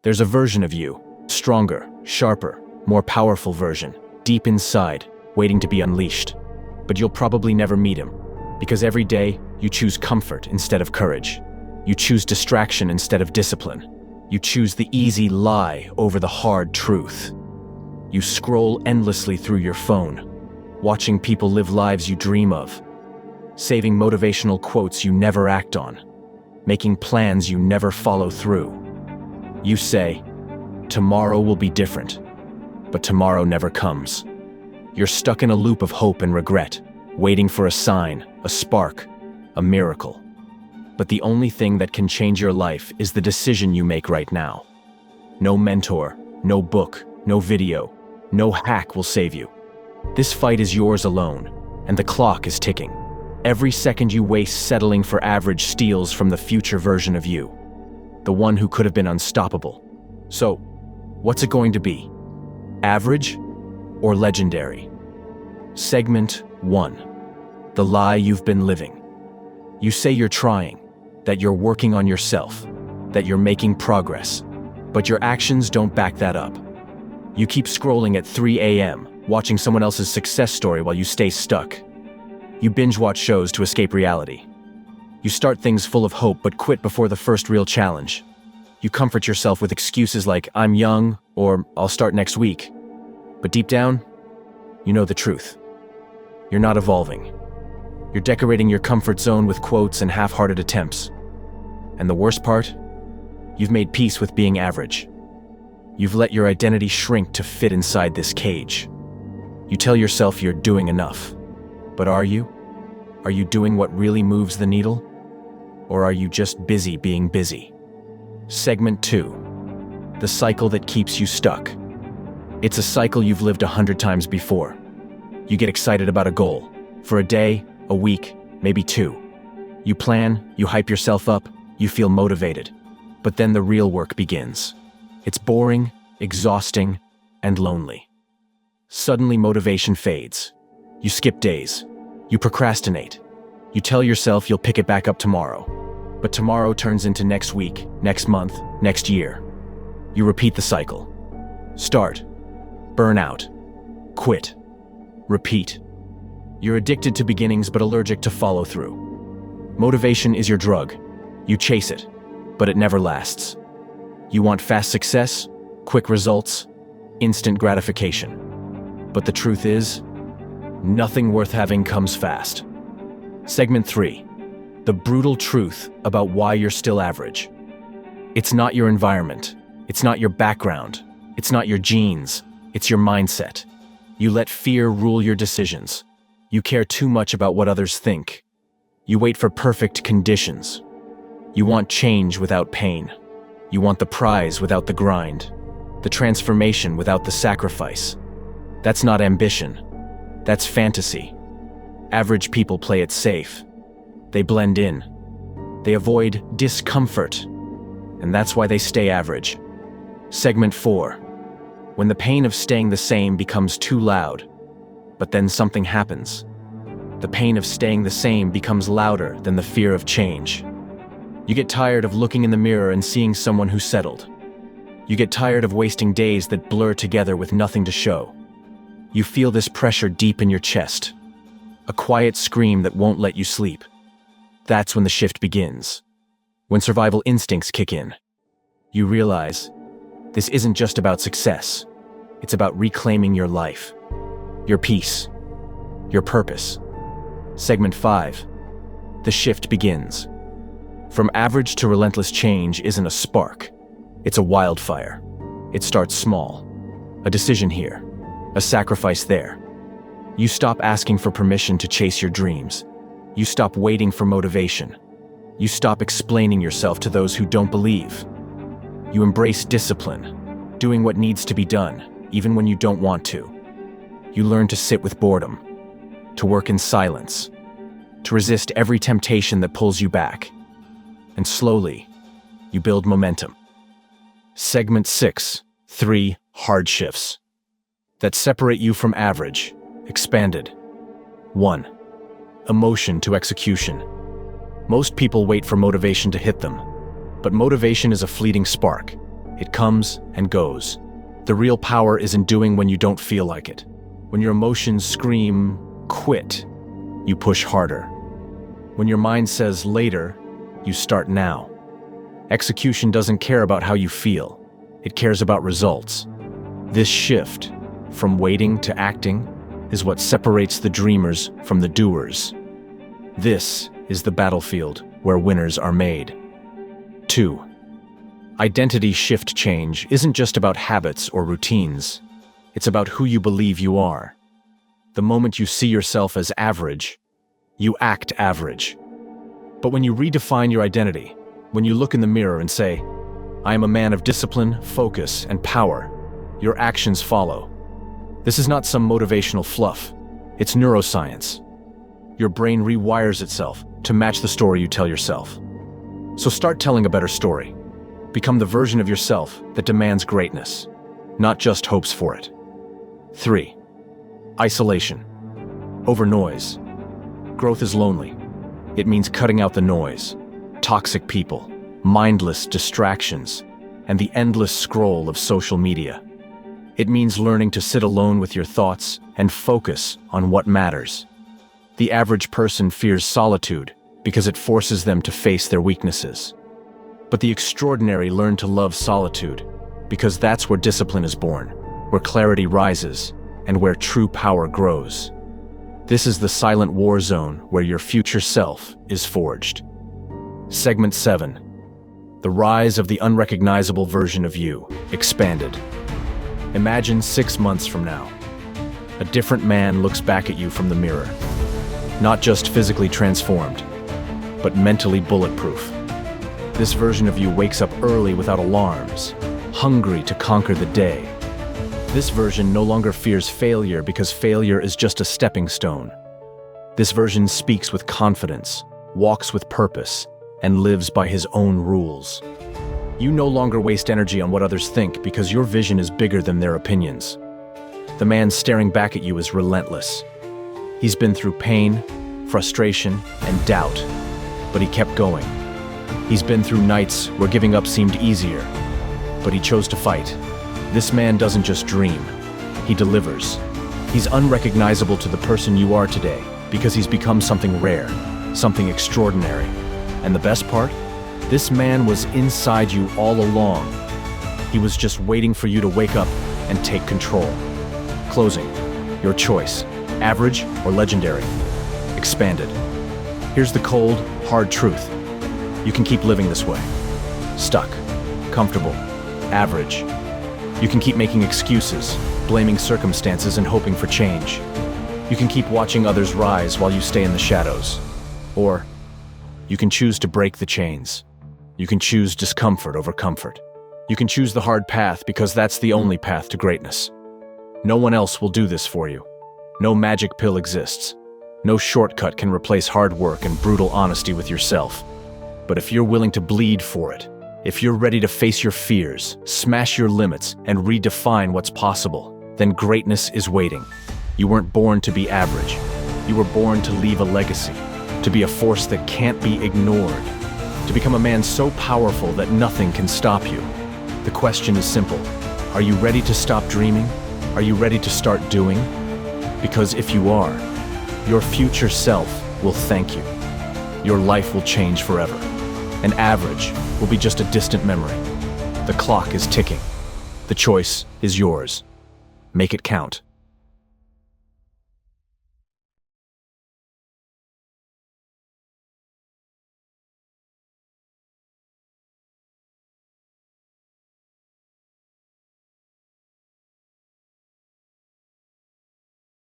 There's a version of you, stronger, sharper, more powerful version, deep inside, waiting to be unleashed. But you'll probably never meet him, because every day you choose comfort instead of courage. You choose distraction instead of discipline. You choose the easy lie over the hard truth. You scroll endlessly through your phone, watching people live lives you dream of, saving motivational quotes you never act on, making plans you never follow through. You say, tomorrow will be different, but tomorrow never comes. You're stuck in a loop of hope and regret, waiting for a sign, a spark, a miracle. But the only thing that can change your life is the decision you make right now. No mentor, no book, no video, no hack will save you. This fight is yours alone, and the clock is ticking. Every second you waste settling for average steals from the future version of you, the one who could have been unstoppable. So, what's it going to be? Average or legendary? Segment 1. The lie you've been living. You say you're trying, that you're working on yourself, that you're making progress, but your actions don't back that up. You keep scrolling at 3 a.m., watching someone else's success story while you stay stuck. You binge-watch shows to escape reality. You start things full of hope but quit before the first real challenge. You comfort yourself with excuses like, I'm young, or I'll start next week. But deep down, you know the truth. You're not evolving. You're decorating your comfort zone with quotes and half-hearted attempts. And the worst part? You've made peace with being average. You've let your identity shrink to fit inside this cage. You tell yourself you're doing enough. But are you? Are you doing what really moves the needle? Or are you just busy being busy? Segment 2. The cycle that keeps you stuck. It's a cycle you've lived 100 times before. You get excited about a goal. For a day, a week, maybe 2. You plan, you hype yourself up, you feel motivated. But then the real work begins. It's boring, exhausting, and lonely. Suddenly motivation fades. You skip days. You procrastinate. You tell yourself you'll pick it back up tomorrow. But tomorrow turns into next week, next month, next year. You repeat the cycle. Start. Burn out. Quit. Repeat. You're addicted to beginnings but allergic to follow-through. Motivation is your drug. You chase it, but it never lasts. You want fast success, quick results, instant gratification. But the truth is, nothing worth having comes fast. Segment 3. The brutal truth about why you're still average. It's not your environment. It's not your background. It's not your genes. It's your mindset. You let fear rule your decisions. You care too much about what others think. You wait for perfect conditions. You want change without pain. You want the prize without the grind. The transformation without the sacrifice. That's not ambition. That's fantasy. Average people play it safe. They blend in. They avoid discomfort. And that's why they stay average. Segment 4. When the pain of staying the same becomes too loud, but then something happens. The pain of staying the same becomes louder than the fear of change. You get tired of looking in the mirror and seeing someone who settled. You get tired of wasting days that blur together with nothing to show. You feel this pressure deep in your chest, a quiet scream that won't let you sleep. That's when the shift begins, when survival instincts kick in. You realize, this isn't just about success, it's about reclaiming your life, your peace, your purpose. Segment 5. The shift begins. From average to relentless change isn't a spark, it's a wildfire. It starts small, a decision here, a sacrifice there. You stop asking for permission to chase your dreams. You stop waiting for motivation. You stop explaining yourself to those who don't believe. You embrace discipline, doing what needs to be done, even when you don't want to. You learn to sit with boredom, to work in silence, to resist every temptation that pulls you back. And slowly, you build momentum. Segment 6. 3 hard shifts that separate you from average, expanded. 1. Emotion to execution. Most people wait for motivation to hit them, but motivation is a fleeting spark. It comes and goes. The real power is in doing when you don't feel like it. When your emotions scream, quit, you push harder. When your mind says later, you start now. Execution doesn't care about how you feel. It cares about results. This shift, from waiting to acting, is what separates the dreamers from the doers. This is the battlefield where winners are made. 2. Identity shift change isn't just about habits or routines. It's about who you believe you are. The moment you see yourself as average, you act average. But when you redefine your identity, when you look in the mirror and say, "I am a man of discipline, focus, and power," your actions follow. This is not some motivational fluff. It's neuroscience. Your brain rewires itself to match the story you tell yourself. So start telling a better story. Become the version of yourself that demands greatness, not just hopes for it. 3. Isolation. Over noise. Growth is lonely. It means cutting out the noise, toxic people, mindless distractions, and the endless scroll of social media. It means learning to sit alone with your thoughts and focus on what matters. The average person fears solitude because it forces them to face their weaknesses. But the extraordinary learn to love solitude because that's where discipline is born, where clarity rises, and where true power grows. This is the silent war zone where your future self is forged. Segment 7. The rise of the unrecognizable version of you, expanded. Imagine 6 months from now. A different man looks back at you from the mirror. Not just physically transformed, but mentally bulletproof. This version of you wakes up early without alarms, hungry to conquer the day. This version no longer fears failure because failure is just a stepping stone. This version speaks with confidence, walks with purpose, and lives by his own rules. You no longer waste energy on what others think because your vision is bigger than their opinions. The man staring back at you is relentless. He's been through pain, frustration, and doubt, but he kept going. He's been through nights where giving up seemed easier, but he chose to fight. This man doesn't just dream, he delivers. He's unrecognizable to the person you are today because he's become something rare, something extraordinary. And the best part? This man was inside you all along. He was just waiting for you to wake up and take control. Closing. Your choice. Average or legendary. Expanded. Here's the cold, hard truth. You can keep living this way. Stuck. Comfortable. Average. You can keep making excuses, blaming circumstances and hoping for change. You can keep watching others rise while you stay in the shadows. Or you can choose to break the chains. You can choose discomfort over comfort. You can choose the hard path because that's the only path to greatness. No one else will do this for you. No magic pill exists. No shortcut can replace hard work and brutal honesty with yourself. But if you're willing to bleed for it, if you're ready to face your fears, smash your limits, and redefine what's possible, then greatness is waiting. You weren't born to be average. You were born to leave a legacy, to be a force that can't be ignored, to become a man so powerful that nothing can stop you. The question is simple. Are you ready to stop dreaming? Are you ready to start doing? Because if you are, your future self will thank you. Your life will change forever. An average will be just a distant memory. The clock is ticking. The choice is yours. Make it count.